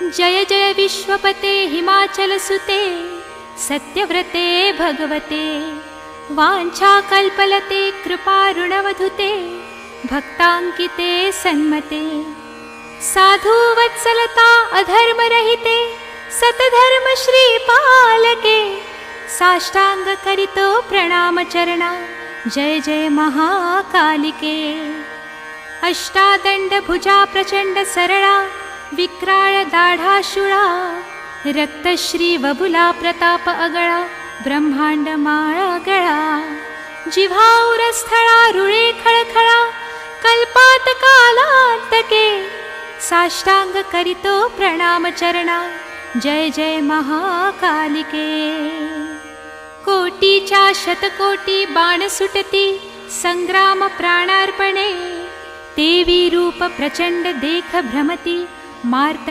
जय जय विश्वपते हिमाचल सुते सत्यव्रते भगवते वाञ्छाकल्पलते कृपारुणवधुते भक्तांकिते सन्मते साधु वत्सलता अधर्मरहिते सतधर्म श्रीपालके साष्टांग करितो प्रणाम चरणा जय जय महाकालिके अष्टादंड भुजा प्रचंड सरळा विक्राळ दाढाशूळा रक्तश्री वबुला प्रताप अगळा ब्रह्मांड माळा गळा जिव्हाउरस्थळा रुळे खळखळा कल्पात कालांतके साष्टांग करितो प्रणाम चरणा जय जय महाकालिके कोटीच्या शतकोटी बाण सुटती संग्राम प्राणार्पणे देवी रूप प्रचंड देख भ्रमती मार्त